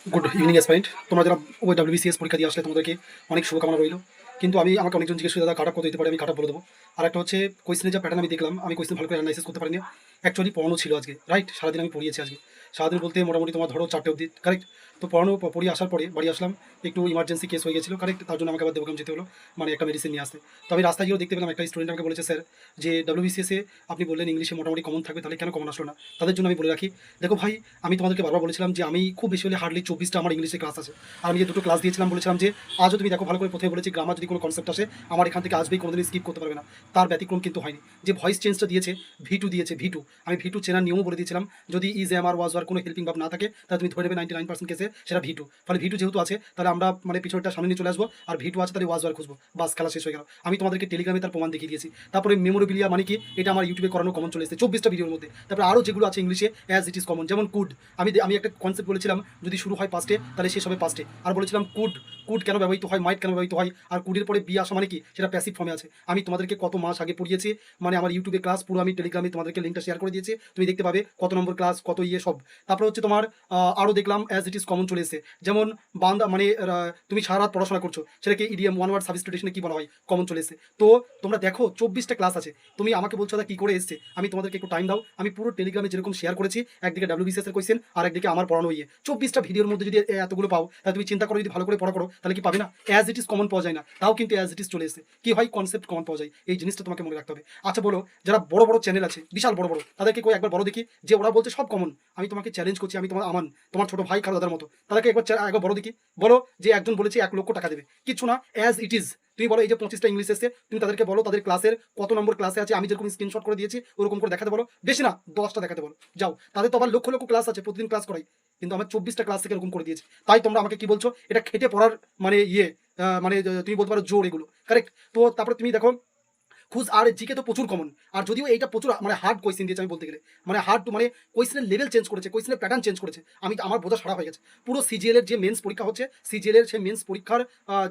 Good evening aspirant. তোমরা যারা ওই ডাব্লিউবিসিএস পরীক্ষা দিয়ে আসলে তোমাদেরকে অনেক শুভকামনা রইল। কিন্তু আমাকে অনেকজন জিজ্ঞেস করে দাদা কাট অফ কত দিতে পারে, আমি কাট অফ বলে দেবো। আর একটা হচ্ছে কোয়েশ্চেনের যা প্যাটার্ন আমি দেখলাম, আমি কোয়েশ্চেন ভালো করে অ্যানালাইসিস করতে পারিনি। অ্যাকচুয়ালি পড়ানো ছিল আজকে, রাইট? সারাদিন আমি পড়িয়েছি আজকে। সারাদিন বলতে মোটামুটি তোমার ধরো 4টে অবধি, কারেক্ট? তো পড়িয়ে আসার পরে বাড়ি আসলাম, একটু ইমার্জেন্সি কেস হয়ে গেছিলো, কারেক্ট? তার জন্য আমাকে আবার দেবগ্রাম যেতে হলো, মানে একটা মেডিসিন নিয়ে আসতে। তো আমি রাস্তায় গিয়েও দেখতে পেলাম একটা স্টুডেন্ট আমাকে বলেছে, স্যার যে ডাব্লিউবিসিএসে আপনি বললেন ইংলিশে মোটামুটি কমন থাকবে, তাহলে কেন কমন আসলো না? তাদের জন্য আমি বলে রাখি, দেখো ভাই, আমি তোমাদেরকে বারবার বলেছিলাম যে আমি খুব বেশি হলে হার্ডলি 24টা আমার ইংলিশে ক্লাস আছে। আর আমি যে দুটো ক্লাস দিয়েছিলাম বলেছিলাম যে আজও তুমি দেখো ভালো করে, প্রথমে বলেছি গ্রামার যদি কোনো কনসেপ্ট আসে আমার এখান থেকে আসবেই, কোনোদিন স্কিপ করতে পারবে না। তার ব্যতিক্রম কিন্তু হয়নি। যে ভয়েস চেঞ্জটা দিয়েছে, ভি2 দিয়েছে, ভি2। আমি ভি2 চেনার নিয়মও বলে দিয়েছিলাম, যদি ইজ এম আর ওয়াজ আর কোনো হেল্পিং ভাব না থাকে তাহলে তুমি ধরে নেবে 99% কেসে সেটা ভি2। ফলে ভি2 যেহেতু আছে তাহলে আমরা মানে পিছনটা সামনে নিয়ে চলে আসবো, আর ভি2 আছে তাহলে ওয়াজ আর খুঁজবো, বাস খেলা শেষ হয়ে গেল। আমি তোমাদেরকে টেলিগ্রামে তার প্রমাণ দেখিয়ে দিয়েছি। তারপরে মেমোরেবিলিয়া মানে কি, এটা আমার ইউটিউবে করানো কমন চলে এসেছে 24টা ভিডিওর মধ্যে। তারপরে আরও যেগুলো আছে ইংলিশে অ্যাজ ইট ইজ কমন, যেমন কুড। আমি একটা কনসেপ্ট বলেছিলাম, যদি শুরু হয় পাস্টে তাহলে শেষ হবে পাস্টে। আর বলেছিলাম কুড, কুড কেন ব্যবহৃত হয়, মাইট কেন ব্যবহৃত হয়, আর কুডের পরে বি আসা মানে কি, সেটা প্যাসিভ ফর্মে আছে। আমি তোমাদেরকে কত মাস আগে পড়িয়েছি, মানে আমার ইউটিউবে ক্লাস পুরো, আমি টেলিগ্রামে তোমাদেরকে লিঙ্কটা শেয়ার করে দিয়েছি, তুমি দেখতে পাবে কত নম্বর ক্লাস, কত ইয়ে সব। তারপরে হচ্ছে তোমার আরও দেখলাম অ্যাজ ইট ইজ কমন চলে এসেছে, যেমন বান্দা মানে তুমি সারা রাত পড়াশোনা করছো, সেটাকে ইডিএম ওয়ান ওয়ার্ড সাবস্টিটিউশনে কি বলা হয়, কমন চলে এসেছে। তো তোমরা দেখো 24টা ক্লাস আছে, তুমি আমাকে বলছো দাদা কি করে এসছে, আমি তোমাদেরকে একটু টাইম দাও। আমি পুরো টেলিগ্রামে যেরকম শেয়ার করেছি, একদিকে ডাব্লিউবিসিএস এর কোয়েশ্চেন আর একদিকে আমার পড়ানো ইয়ে, 24টা ভিডিওর মধ্যে যদি এতগুলো পাও, তাহলে তুমি চিন্তা করো, যদি ভালো করে পড়া করো তাহলে কি পাবে না? অ্যাজ ইট ইজ কমন পাওয়া যায় না, তাও কিন্তু অ্যাজ ইট ইজ চলে এসেছে। কি হয়, কনসেপ্ট কমন পাওয়া যায়, এই জিনিসটা তোমাকে মনে রাখতে হবে। আচ্ছা বলো, যারা বড় বড় চ্যানেল আছে, বিশাল বড় বড়, তাদেরকে কই একবার বড় দেখি, যে ওরা বলছে সব কমন। আমি তোমাকে চ্যালেঞ্জ করছি, আমি তোমার আমান, তোমার ছোট ভাই কারো দাদার মতো, তাদেরকে একবার বড় দেখি। বলো যে একজন বলেছে 1 লক্ষ টাকা দেবে, কিছু না, অ্যাজ ইট ইজ। তুমি বলো এই যে 25টা ইংলিশ এসছে, তুমি তাদেরকে বলো তাদের ক্লাসের কত নম্বর ক্লাসে আছে, আমি যেরকম স্ক্রিনশট করে দিয়েছি ওরকম করে দেখাতে বলো, বেশি না 10টা দেখাতে বলো, যাও। তাদের তো আবার লক্ষ লক্ষ ক্লাস আছে, প্রতিদিন ক্লাস করাই, কিন্তু আমার 24টা ক্লাস থেকে এরকম করে দিয়েছি। তাই তোমরা আমাকে কি বলছো, এটা খেটে পড়ার মানে ইয়ে, মানে তুমি বলতে পারো জোর, এগুলো কারেক্ট। তো তারপরে তুমি দেখো খুঁজ, আর জিকে তো প্রচুর কমন। আর যদিও এইটা প্রচুর মানে হার্ড কোয়েশ্চেন দিয়েছে, আমি বলতে গেলে মানে হার্ড, মানে কোয়েশ্চেনের লেভেল চেঞ্জ করেছে, কোয়েশ্চেনের প্যাটার্ন চেঞ্জ করেছে। আমার বোঝা সারা হয়ে গেছে। পুরো সিজিএল এর যে মেন্স পরীক্ষা হচ্ছে, সিজিএল এর সেই মেন্স পরীক্ষার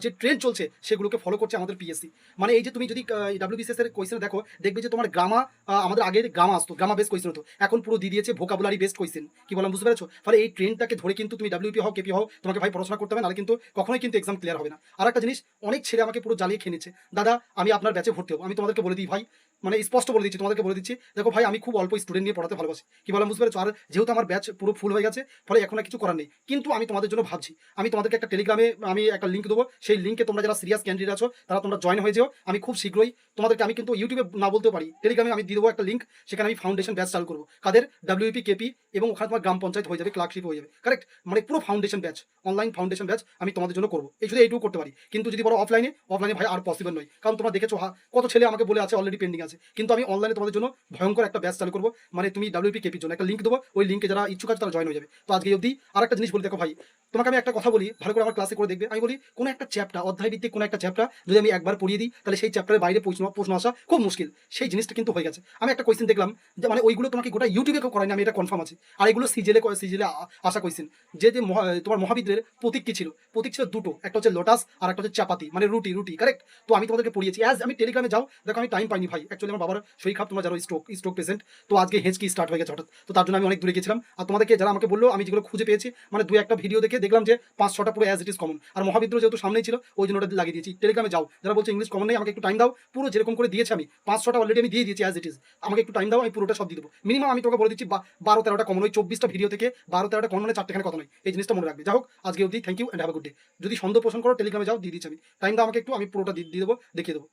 যে ট্রেন্ড চলছে সেগুলোকে ফলো করছে আমাদের পিএসসি। মানে এই যে তুমি যদি ডাব্লিউবিসিএস এর কোয়েশ্চেন দেখো, দেখবে যে তোমার গ্রামা, আমাদের আগে গ্রামা আসতো, গ্রামা বেস্ট কোয়েশ্চেন হতো, এখন পুরো দিয়ে দিয়েছে ভোকাবুলারি বেস্ট কোয়েশ্চেন। কি বললাম বুঝতে পেরেছো? ফলে এই ট্রেন্ডটাকে ধরে কিন্তু তুমি ডাব্লিউপি হও, কেপি হও, তোমাকে ভাই পড়াশোনা করতে হবে, নাহলে কিন্তু কখনোই কিন্তু এক্সাম ক্লিয়ার হবে না। আর একটা জিনিস, অনেক ছেলে আমাকে পুরো জ্বালিয়ে খেয়ে নিচ্ছে, দাদা আমি আপনার ব্যাচে ভর্তি হবো। আমি তোমাদেরকে বলে দিই ভাই, মানে স্পষ্ট বলে দিচ্ছি, তোমাদেরকে বলে দিচ্ছি, দেখো ভাই আমি খুব অল্প স্টুডেন্ট নিয়ে পড়াতে ভালোবাসি। কি বললাম বুঝতে পেরেছো? আর যেহেতু আমার ব্যাচ পুরো ফুল হয়ে গেছে, ফলে এখন আর কিছু করার নেই। কিন্তু আমি তোমাদের জন্য ভাবছি, আমি তোমাদেরকে একটা টেলিগ্রামে আমি একটা লিঙ্ক দেবো, সেই লিঙ্কে তোমরা যারা সিরিয়াস ক্যান্ডিডেট আছো তারা তোমরা জয়েন হয়ে যেও। আমি খুব শীঘ্রই তোমাদেরকে, আমি কিন্তু ইউটিউবে না বলতেও পারি, টেলিগ্রামে আমি দিয়ে দেবো একটা লিঙ্ক, সেখানে আমি ফাউন্ডেশন ব্যাচ চালু করবো, কাদের ডাব্লিউপি কেপি, এবং ওখানে তোমার গ্রাম পঞ্চায়েত হয়ে যাবে, ক্লার্কশিপ হয়ে যাবে, কারেক্ট? মানে পুরো foundation batch, online foundation batch আমি তোমাদের জন্য করবো। এই শুধু এইটুকু করতে পারি, কিন্তু যদি বড় অফলাইনে, অফলাইনে ভাই আর পসিবল নয়, কারণ তোমরা দেখেছো কত ছেলে আমাকে বলে আছে অলরেডি পেন্ডিং আছে। কিন্তু আমি অনলাইনে তোমাদের জন্য ভয়ঙ্কর একটা ব্যাচ চালু করবো, মানে তুমি ডাব্লিউপি কেপির জন্য একটা লিঙ্ক দেবো, ওই লিঙ্কে যারা ইচ্ছুক আছে তারা জয়েন হয়ে যাবে। তো আজকে অবধি। আর একটা জিনিস বলি, দেখো ভাই, তোমাকে আমি একটা কথা বলি, ভালো করে আমার ক্লাসে করে দেখবে, আমি বলি কোনো একটা চ্যাপ্টার, অধ্যায় ভিত্তিক কোনো একটা চ্যাপ্টার যদি আমি একবার পড়িয়ে দিই, তাহলে সেই চ্যাপ্টারের বাইরে প্রশ্ন আসা খুব মুশকিল। সেই জিনিসটা কিন্তু হয়ে গেছে। আমি একটা কোয়েশ্চেন দেখলাম, যে মানে ওইগুলো তোমাকে গোটা ইউটিউবে কেউ করায়নি, আমি এটা কনফার্ম আছে। আর এগুলো সিজেলে আসা কোয়েশ্চেন, যে যে তোমার মহাবিদ্রের প্রতীক কি ছিল? প্রতীক ছিল দুটো, একটা হচ্ছে লোটাস আর একটা হচ্ছে চাপাতি, মানে রুটি, রুটি কারেক্ট। তো আমি তোমাদেরকে পড়িয়েছি, অ্যাজ আমি টেলিগ্রামে যাও, দেখো আমি টাইম পাইনি ভাই, অ্যাকচুয়ালি আমার বাবার শরীর খারাপ, তোমরা যারা স্ট্রোক পেশেন্ট, তো আজকে হেঁচকি স্টার্ট হয়ে গেছে হঠাৎ, তো তার জন্য আমি অনেক দূরে গেছিলাম। আর তোমাদেরকে যারা আমাকে বললো, আমি যেগুলো খুঁজে পেয়েছি, মানে 2-1টা ভিডিও দেখে দেখলাম যে 5-6টা পুরো অ্যাজ ইট ইজ কমন। আর মহাবিদ্র যেহেতু সামনেই ছিল, ওই জন্য ওটা লাগিয়ে দিয়েছি। টেলিগ্রামে যাও, যারা বলছে ইংলিশ কমন নেই, আমাকে একটু টাইম দাও, পুরো যেরকম করে দিয়েছি আমি 5-6টা অলরেডি আমি দিয়ে দিয়েছি অ্যাজ ইট ইজ, আমাকে একটু টাইম দাও, আমি পুরোটা সব দিয়ে দেবো। মিনিমাম আমি তোকে বলে দিচ্ছি 12-13টা কমন, ওই 24টা ভিডিও থেকে 12-13টা কমন, মানে 4টেখানে কথা নয়, এই জিনিসটা মনে রাখবে। যাই হোক, আজকে অবধি, thank you and have a good day. যদি সন্দেহ পোষণ করো টেলিগ্রামে যাও, দিয়ে দিচ্ছি আমি, টাইম দাও আমাকে একটু, আমি পুরোটা দিয়ে দেবো, দেখিয়ে দেবো।